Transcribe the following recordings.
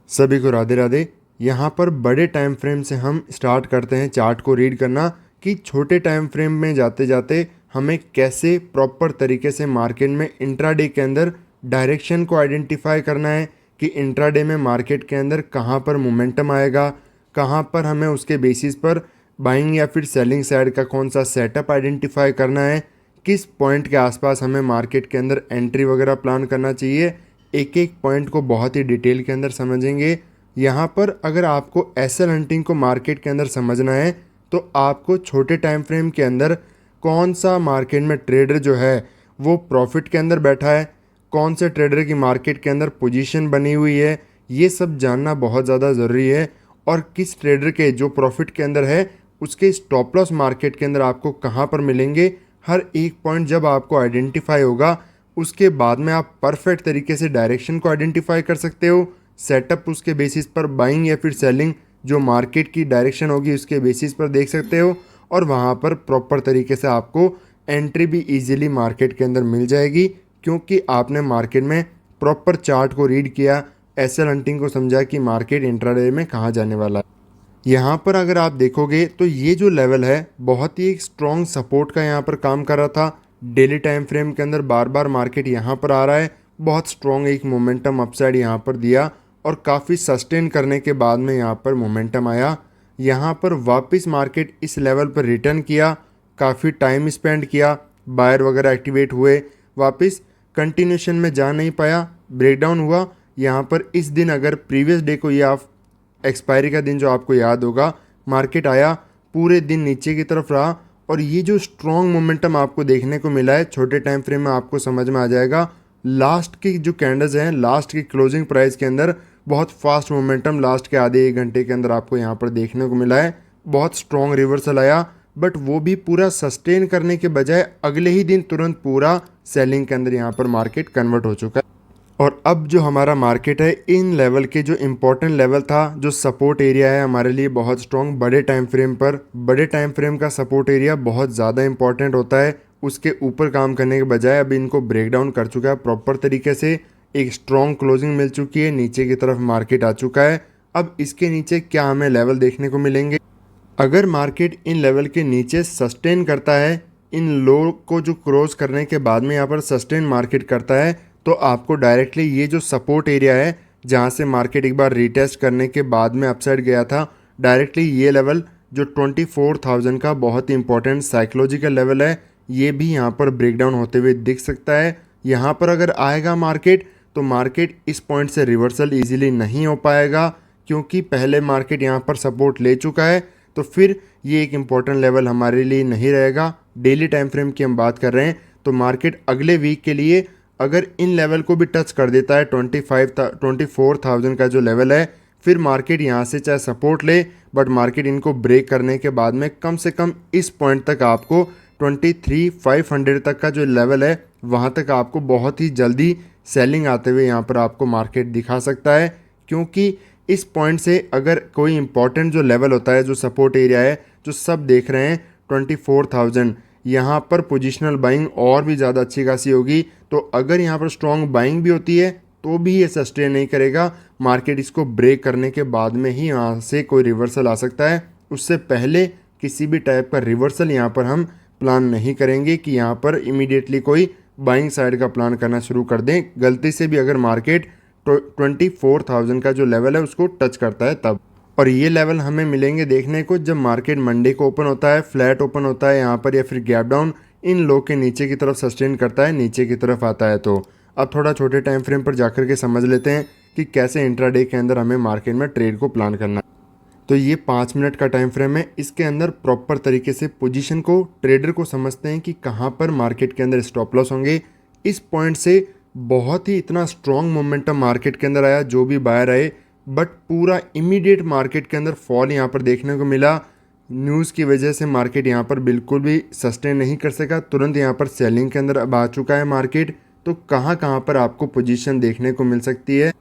सभी को राधे राधे। यहाँ पर बड़े टाइम फ्रेम से हम स्टार्ट करते हैं चार्ट को रीड करना कि छोटे टाइम फ्रेम में जाते जाते हमें कैसे प्रॉपर तरीके से मार्केट में इंट्राडे के अंदर डायरेक्शन को आइडेंटिफाई करना है कि इंट्राडे में मार्केट के अंदर कहाँ पर मोमेंटम आएगा, कहाँ पर हमें उसके बेसिस पर बाइंग या फिर सेलिंग साइड का कौन सा सेटअप आइडेंटिफाई करना है, किस पॉइंट के आसपास हमें मार्केट के अंदर एंट्री वगैरह प्लान करना चाहिए। एक एक पॉइंट को बहुत ही डिटेल के अंदर समझेंगे। यहाँ पर अगर आपको एसएल हंटिंग को मार्केट के अंदर समझना है तो आपको छोटे टाइम फ्रेम के अंदर कौन सा मार्केट में ट्रेडर जो है वो प्रॉफिट के अंदर बैठा है, कौन से ट्रेडर की मार्केट के अंदर पोजीशन बनी हुई है, ये सब जानना बहुत ज़्यादा ज़रूरी है। और किस ट्रेडर के जो प्रॉफिट के अंदर है उसके स्टॉप लॉस मार्केट के अंदर आपको कहाँ पर मिलेंगे, हर एक पॉइंट जब आपको आइडेंटिफाई होगा उसके बाद में आप परफेक्ट तरीके से डायरेक्शन को आइडेंटिफाई कर सकते हो। सेटअप उसके बेसिस पर बाइंग या फिर सेलिंग जो मार्केट की डायरेक्शन होगी उसके बेसिस पर देख सकते हो और वहाँ पर प्रॉपर तरीके से आपको एंट्री भी इजीली मार्केट के अंदर मिल जाएगी, क्योंकि आपने मार्केट में प्रॉपर चार्ट को रीड किया, एसएल हंटिंग को समझा कि मार्केट इंट्राडे में कहाँ जाने वाला है। यहाँ पर अगर आप देखोगे तो ये जो लेवल है बहुत ही एक स्ट्रॉन्ग सपोर्ट का यहाँ पर काम कर रहा था। डेली टाइम फ्रेम के अंदर बार बार मार्केट यहाँ पर आ रहा है, बहुत स्ट्रॉन्ग एक मोमेंटम अपसाइड यहाँ पर दिया और काफ़ी सस्टेन करने के बाद में यहाँ पर मोमेंटम आया। यहाँ पर वापस मार्केट इस लेवल पर रिटर्न किया, काफ़ी टाइम स्पेंड किया, बायर वगैरह एक्टिवेट हुए, वापस कंटिन्यूशन में जा नहीं पाया, ब्रेकडाउन हुआ। यहाँ पर इस दिन अगर प्रीवियस डे को ये आप एक्सपायरी का दिन जो आपको याद होगा, मार्केट आया पूरे दिन नीचे की तरफ रहा और ये जो स्ट्रॉन्ग मोमेंटम आपको देखने को मिला है छोटे टाइम फ्रेम में आपको समझ में आ जाएगा। लास्ट की जो कैंडल्स हैं, लास्ट की क्लोजिंग प्राइस के अंदर बहुत फास्ट मोमेंटम लास्ट के आधे एक घंटे के अंदर आपको यहाँ पर देखने को मिला है। बहुत स्ट्रॉन्ग रिवर्सल आया, बट वो भी पूरा सस्टेन करने के बजाय अगले ही दिन तुरंत पूरा सेलिंग के अंदर यहाँ पर मार्केट कन्वर्ट हो चुका है। और अब जो हमारा मार्केट है इन लेवल के जो इम्पोर्टेंट लेवल था, जो सपोर्ट एरिया है हमारे लिए बहुत स्ट्रॉन्ग बड़े टाइम फ्रेम पर, बड़े टाइम फ्रेम का सपोर्ट एरिया बहुत ज़्यादा इंपॉर्टेंट होता है। उसके ऊपर काम करने के बजाय अब इनको ब्रेक डाउन कर चुका है प्रॉपर तरीके से, एक स्ट्रॉन्ग क्लोजिंग मिल चुकी है, नीचे की तरफ मार्केट आ चुका है। अब इसके नीचे क्या हमें लेवल देखने को मिलेंगे, अगर मार्केट इन लेवल के नीचे सस्टेन करता है, इन लो को जो क्रॉस करने के बाद में यहाँ पर सस्टेन मार्केट करता है, तो आपको डायरेक्टली ये जो सपोर्ट एरिया है जहाँ से मार्केट एक बार रीटेस्ट करने के बाद में अपसाइड गया था, डायरेक्टली ये लेवल जो 24,000 का बहुत ही इंपॉर्टेंट साइकोलॉजिकल लेवल है, ये भी यहाँ पर ब्रेकडाउन होते हुए दिख सकता है। यहाँ पर अगर आएगा मार्केट तो मार्केट इस पॉइंट से रिवर्सल इजीली नहीं हो पाएगा, क्योंकि पहले मार्केट यहाँ पर सपोर्ट ले चुका है, तो फिर ये एक इम्पॉर्टेंट लेवल हमारे लिए नहीं रहेगा। डेली टाइम फ्रेम की हम बात कर रहे हैं तो मार्केट अगले वीक के लिए अगर इन लेवल को भी टच कर देता है 24,000 का जो लेवल है, फिर मार्केट यहाँ से चाहे सपोर्ट ले, बट मार्केट इनको ब्रेक करने के बाद में कम से कम इस पॉइंट तक आपको 23,500 तक का जो लेवल है वहाँ तक आपको बहुत ही जल्दी सेलिंग आते हुए यहाँ पर आपको मार्केट दिखा सकता है। क्योंकि इस पॉइंट से अगर कोई इंपॉर्टेंट जो लेवल होता है, जो सपोर्ट एरिया है, जो सब देख रहे हैं 24,000, यहाँ पर पोजिशनल बाइंग और भी ज़्यादा अच्छी खासी होगी। तो अगर यहाँ पर स्ट्रॉन्ग बाइंग भी होती है तो भी ये सस्टेन नहीं करेगा, मार्केट इसको ब्रेक करने के बाद में ही यहाँ से कोई रिवर्सल आ सकता है। उससे पहले किसी भी टाइप का रिवर्सल यहाँ पर हम प्लान नहीं करेंगे कि यहाँ पर इमीडिएटली कोई बाइंग साइड का प्लान करना शुरू कर दें। गलती से भी अगर मार्केट 24,000 का जो लेवल है उसको टच करता है तब। और ये लेवल हमें मिलेंगे देखने को जब मार्केट मंडे को ओपन होता है, फ्लैट ओपन होता है यहाँ पर, या फिर गैप डाउन इन लो के नीचे की तरफ सस्टेन करता है, नीचे की तरफ आता है। तो अब थोड़ा छोटे टाइम फ्रेम पर जाकर के समझ लेते हैं कि कैसे इंट्राडे के अंदर हमें मार्केट में ट्रेड को प्लान करना है। तो ये 5 मिनट का टाइम फ्रेम है, इसके अंदर प्रॉपर तरीके से पोजीशन को, ट्रेडर को समझते हैं कि कहाँ पर मार्केट के अंदर स्टॉप लॉस होंगे। इस पॉइंट से बहुत ही इतना स्ट्रॉन्ग मोमेंटम मार्केट के अंदर आया, जो भी बायर आए, बट पूरा इमीडिएट मार्केट के अंदर फॉल यहाँ पर देखने को मिला। न्यूज़ की वजह से मार्केट यहाँ पर बिल्कुल भी सस्टेन नहीं कर सका, तुरंत यहाँ पर सेलिंग के अंदर अब आ चुका है मार्केट। तो कहाँ कहाँ पर आपको पोजीशन देखने को मिल सकती है।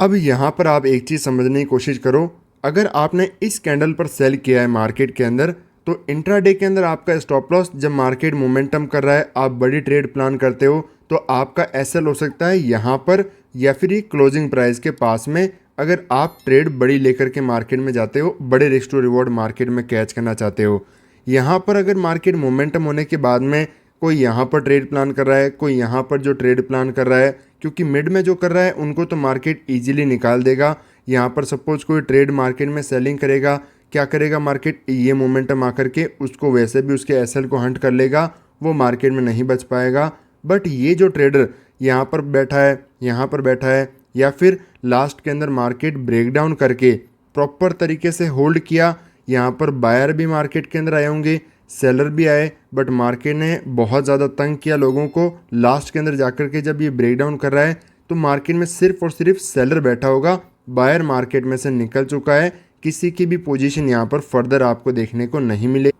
अब यहाँ पर आप एक चीज़ समझने की कोशिश करो, अगर आपने इस कैंडल पर सेल किया है मार्केट के अंदर, तो इंट्राडे के अंदर आपका स्टॉप लॉस जब मार्केट मोमेंटम कर रहा है, आप बड़ी ट्रेड प्लान करते हो, तो आपका एसएल हो सकता है यहाँ पर या फिर ये क्लोजिंग प्राइस के पास में, अगर आप ट्रेड बड़ी लेकर के मार्केट में जाते हो, बड़े रिस्क टू रिवॉर्ड मार्केट में कैच करना चाहते हो। यहाँ पर अगर मार्केट मोमेंटम होने के बाद में कोई यहाँ पर ट्रेड प्लान कर रहा है, कोई यहाँ पर जो ट्रेड प्लान कर रहा है, क्योंकि मिड में जो कर रहा है उनको तो मार्केट इजीली निकाल देगा। यहाँ पर सपोज कोई ट्रेड मार्केट में सेलिंग करेगा, क्या करेगा मार्केट, ये मोमेंटम आकर के उसको वैसे भी उसके एसएल को हंट कर लेगा, वो मार्केट में नहीं बच पाएगा। बट ये जो ट्रेडर यहाँ पर बैठा है, यहाँ पर बैठा है, या फिर लास्ट के अंदर मार्केट ब्रेकडाउन करके प्रॉपर तरीके से होल्ड किया, यहाँ पर बायर भी मार्केट के अंदर आए होंगे, सेलर भी आए, बट मार्केट ने बहुत ज़्यादा तंग किया लोगों को। लास्ट के अंदर जाकर के जब ये ब्रेकडाउन कर रहा है तो मार्केट में सिर्फ और सिर्फ सेलर बैठा होगा, बायर मार्केट में से निकल चुका है, किसी की भी पोजीशन यहाँ पर फर्दर आपको देखने को नहीं मिले।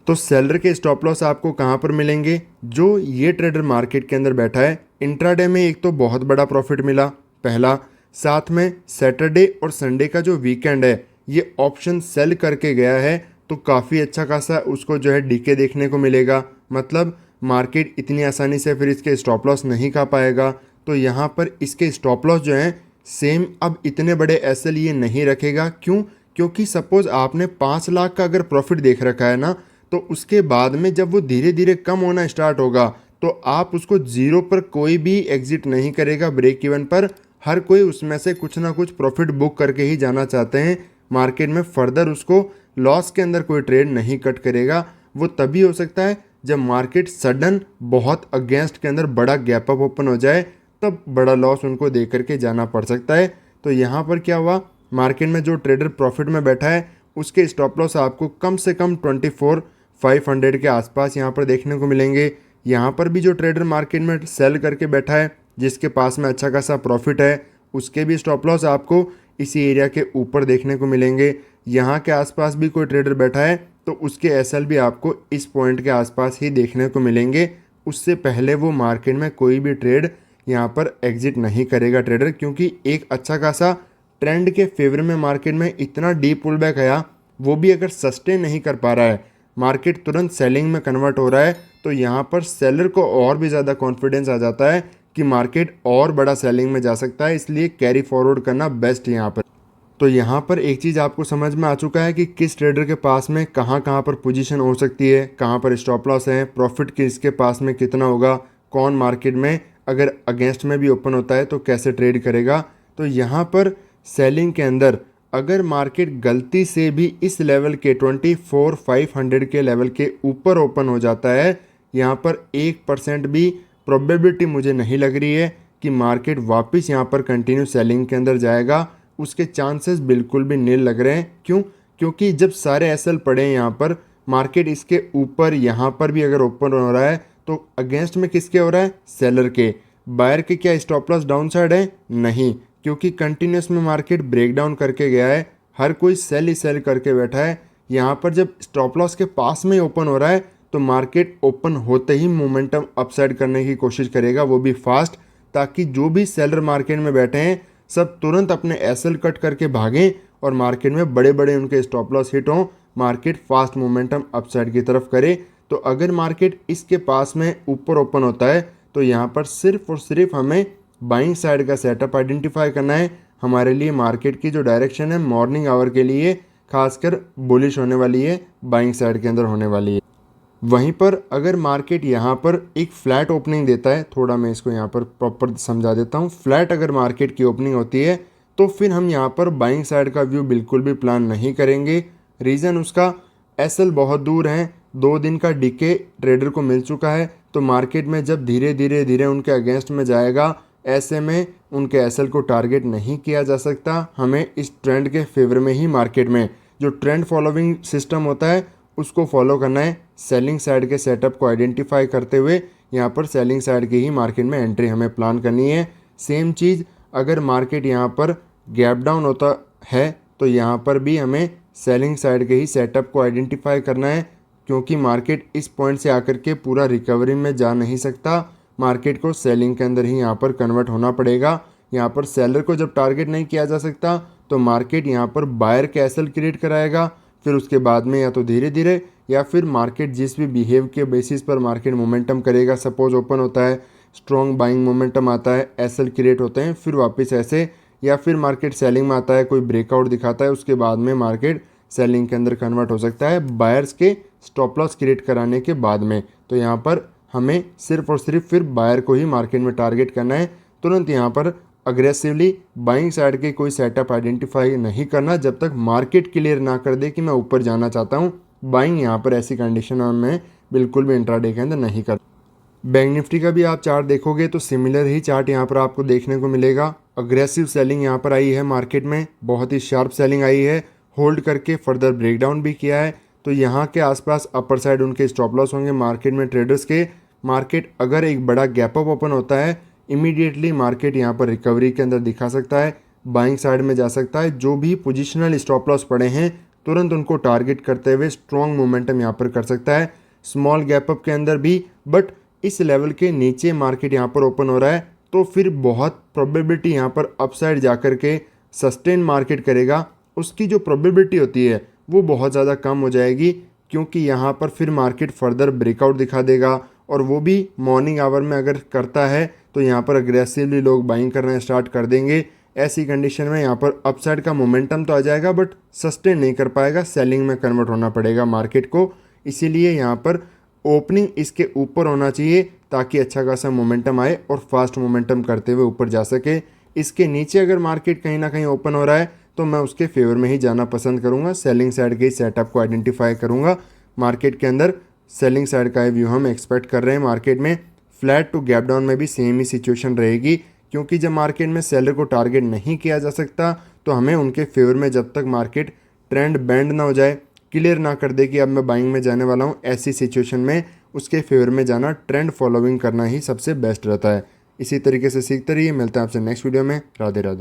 तो सेलर के स्टॉप लॉस आपको कहाँ पर मिलेंगे, जो ये ट्रेडर मार्केट के अंदर बैठा है इंट्राडे में एक तो बहुत बड़ा प्रॉफिट मिला पहला, साथ में सैटरडे और संडे का जो वीकेंड है ये ऑप्शन सेल करके गया है, तो काफ़ी अच्छा खासा उसको जो है डीके देखने को मिलेगा। मतलब मार्केट इतनी आसानी से फिर इसके स्टॉप लॉस नहीं खा पाएगा। तो यहाँ पर इसके स्टॉप लॉस जो हैं सेम अब इतने बड़े एसएल ये नहीं रखेगा। क्यों? क्योंकि सपोज आपने 5 लाख का अगर प्रॉफिट देख रखा है ना, तो उसके बाद में जब वो धीरे धीरे कम होना स्टार्ट होगा तो आप उसको जीरो पर कोई भी एग्जिट नहीं करेगा ब्रेक इवन पर। हर कोई उसमें से कुछ ना कुछ प्रॉफिट बुक करके ही जाना चाहते हैं मार्केट में, फर्दर उसको लॉस के अंदर कोई ट्रेड नहीं कट करेगा। वो तभी हो सकता है जब मार्केट सडन बहुत अगेंस्ट के अंदर बड़ा गैप अप ओपन हो जाए, तब बड़ा लॉस उनको दे करके जाना पड़ सकता है। तो यहाँ पर क्या हुआ, मार्केट में जो ट्रेडर प्रॉफिट में बैठा है उसके स्टॉप लॉस आपको कम से कम 24,500 के आसपास यहाँ पर देखने को मिलेंगे। यहाँ पर भी जो ट्रेडर मार्केट में सेल करके बैठा है जिसके पास में अच्छा खासा प्रॉफिट है, उसके भी स्टॉप लॉस आपको इसी एरिया के ऊपर देखने को मिलेंगे। यहाँ के आसपास भी कोई ट्रेडर बैठा है तो उसके एसएल भी आपको इस पॉइंट के आसपास ही देखने को मिलेंगे। उससे पहले वो मार्केट में कोई भी ट्रेड यहाँ पर एग्जिट नहीं करेगा ट्रेडर, क्योंकि एक अच्छा खासा ट्रेंड के फेवर में मार्केट में इतना डीप पुल बैक आया, वो भी अगर सस्टेन नहीं कर पा रहा है, मार्केट तुरंत सेलिंग में कन्वर्ट हो रहा है, तो यहाँ पर सेलर को और भी ज़्यादा कॉन्फिडेंस आ जाता है कि मार्केट और बड़ा सेलिंग में जा सकता है, इसलिए कैरी फॉरवर्ड करना बेस्ट है यहाँ पर। तो यहाँ पर एक चीज़ आपको समझ में आ चुका है कि किस ट्रेडर के पास में कहाँ कहाँ पर पोजीशन हो सकती है, कहाँ पर स्टॉप लॉस है, प्रॉफिट किसके पास में कितना होगा, कौन मार्केट में अगर अगेंस्ट में भी ओपन होता है तो कैसे ट्रेड करेगा। तो यहाँ पर सेलिंग के अंदर अगर मार्केट गलती से भी इस लेवल के 24,500 के लेवल के ऊपर ओपन हो जाता है, यहाँ पर 1% भी प्रोबेबिलिटी मुझे नहीं लग रही है कि मार्केट वापस यहाँ पर कंटिन्यू सेलिंग के अंदर जाएगा। उसके चांसेस बिल्कुल भी नील लग रहे हैं। क्यों? क्योंकि जब सारे एसएल पड़े हैं यहाँ पर, मार्केट इसके ऊपर यहाँ पर भी अगर ओपन हो रहा है तो अगेंस्ट में किसके हो रहा है, सेलर के। बायर के क्या स्टॉप लॉस डाउन साइड है? नहीं, क्योंकि कंटिन्यूस में मार्केट ब्रेकडाउन करके गया है, हर कोई सेल ही सेल करके बैठा है। यहाँ पर जब स्टॉप लॉस के पास में ओपन हो रहा है तो मार्केट ओपन होते ही मोमेंटम अपसाइड करने की कोशिश करेगा, वो भी फास्ट, ताकि जो भी सेलर मार्केट में बैठे हैं सब तुरंत अपने एसएल कट करके भागें और मार्केट में बड़े बड़े उनके स्टॉप लॉस हिट हों, मार्केट फास्ट मोमेंटम अपसाइड की तरफ करे। तो अगर मार्केट इसके पास में ऊपर ओपन होता है तो यहाँ पर सिर्फ और सिर्फ हमें बाइंग साइड का सेटअप आइडेंटिफाई करना है। हमारे लिए मार्केट की जो डायरेक्शन है मॉर्निंग आवर के लिए खासकर बुलिश होने वाली है, बाइंग साइड के अंदर होने वाली है। वहीं पर अगर मार्केट यहाँ पर एक फ्लैट ओपनिंग देता है, थोड़ा मैं इसको यहाँ पर प्रॉपर समझा देता हूँ, फ्लैट अगर मार्केट की ओपनिंग होती है तो फिर हम यहाँ पर बाइंग साइड का व्यू बिल्कुल भी प्लान नहीं करेंगे। रीज़न उसका, एसएल बहुत दूर हैं, 2 दिन का डीके ट्रेडर को मिल चुका है, तो मार्केट में जब धीरे धीरे उनके अगेंस्ट में जाएगा, ऐसे में उनके एसएल को टारगेट नहीं किया जा सकता। हमें इस ट्रेंड के फेवर में ही मार्केट में जो ट्रेंड फॉलोइंग सिस्टम होता है उसको फॉलो करना है। सेलिंग साइड के सेटअप को आइडेंटिफाई करते हुए यहाँ पर सेलिंग साइड की ही मार्केट में एंट्री हमें प्लान करनी है। सेम चीज़ अगर मार्केट यहाँ पर गैप डाउन होता है तो यहाँ पर भी हमें सेलिंग साइड के ही सेटअप को आइडेंटिफाई करना है, क्योंकि मार्केट इस पॉइंट से आकर के पूरा रिकवरी में जा नहीं सकता, मार्केट को सेलिंग के अंदर ही यहाँ पर कन्वर्ट होना पड़ेगा। यहाँ पर सेलर को जब टारगेट नहीं किया जा सकता तो मार्केट यहाँ पर बायर के एसएल क्रिएट कराएगा, फिर उसके बाद में या तो धीरे धीरे या फिर मार्केट जिस भी बिहेव के बेसिस पर मार्केट मोमेंटम करेगा, सपोज ओपन होता है, स्ट्रॉन्ग बाइंग मोमेंटम आता है, एसएल क्रिएट होते हैं, फिर वापस ऐसे या फिर मार्केट सेलिंग में आता है, कोई ब्रेकआउट दिखाता है, उसके बाद में मार्केट सेलिंग के अंदर कन्वर्ट हो सकता है बायर्स के स्टॉप लॉस क्रिएट कराने के बाद में। तो यहाँ पर हमें सिर्फ और सिर्फ फिर बायर को ही मार्केट में टारगेट करना है। तुरंत यहाँ पर अग्रेसिवली बाइंग साइड के कोई सेटअप आइडेंटिफाई नहीं करना जब तक मार्केट क्लियर ना कर दे कि मैं ऊपर जाना चाहता हूँ। बाइंग यहाँ पर ऐसी कंडीशन में बिल्कुल भी इंट्राडे के अंदर नहीं कर। बैंक निफ्टी का भी आप चार्ट देखोगे तो सिमिलर ही चार्ट यहाँ पर आपको देखने को मिलेगा। अग्रेसिव सेलिंग यहाँ पर आई है मार्केट में, बहुत ही शार्प सेलिंग आई है, होल्ड करके फर्दर ब्रेकडाउन भी किया है। तो यहाँ के आसपास अपर साइड उनके स्टॉप लॉस होंगे मार्केट में ट्रेडर्स के। मार्केट अगर एक बड़ा गैप अप ओपन होता है, इमीडिएटली मार्केट यहाँ पर रिकवरी के अंदर दिखा सकता है, बाइंग साइड में जा सकता है। जो भी पोजिशनल स्टॉप लॉस पड़े हैं तुरंत उनको टारगेट करते हुए स्ट्रॉन्ग मोमेंटम यहाँ पर कर सकता है स्मॉल गैप अप के अंदर भी। बट इस लेवल के नीचे मार्केट यहाँ पर ओपन हो रहा है तो फिर बहुत प्रोबेबिलिटी यहाँ पर अपसाइड जाकर के सस्टेन मार्केट करेगा, उसकी जो प्रोबेबिलिटी होती है वो बहुत ज़्यादा कम हो जाएगी, क्योंकि यहाँ पर फिर मार्केट फर्दर ब्रेकआउट दिखा देगा। और वो भी मॉर्निंग आवर में अगर करता है तो यहाँ पर अग्रेसिवली लोग बाइंग करना स्टार्ट कर देंगे। ऐसी कंडीशन में यहाँ पर अपसाइड का मोमेंटम तो आ जाएगा बट सस्टेन नहीं कर पाएगा, सेलिंग में कन्वर्ट होना पड़ेगा मार्केट को। इसीलिए यहाँ पर ओपनिंग इसके ऊपर होना चाहिए ताकि अच्छा खासा मोमेंटम आए और फास्ट मोमेंटम करते हुए ऊपर जा सके। इसके नीचे अगर मार्केट कहीं ना कहीं ओपन हो रहा है तो मैं उसके फेवर में ही जाना पसंद करूंगा, सेलिंग साइड के सेटअप को आइडेंटिफाई करूंगा। मार्केट के अंदर सेलिंग साइड का व्यू हम एक्सपेक्ट कर रहे हैं। मार्केट में फ्लैट टू गैप डाउन में भी सेम ही सिचुएशन रहेगी, क्योंकि जब मार्केट में सेलर को टारगेट नहीं किया जा सकता तो हमें उनके फेवर में जब तक मार्केट ट्रेंड बैंड ना हो जाए, क्लियर ना कर दे कि अब मैं बाइंग में जाने वाला हूँ, ऐसी सिचुएशन में उसके फेवर में जाना, ट्रेंड फॉलोइंग करना ही सबसे बेस्ट रहता है। इसी तरीके से सीखते रहिए। मिलते हैं आपसे नेक्स्ट वीडियो में। राधे राधे।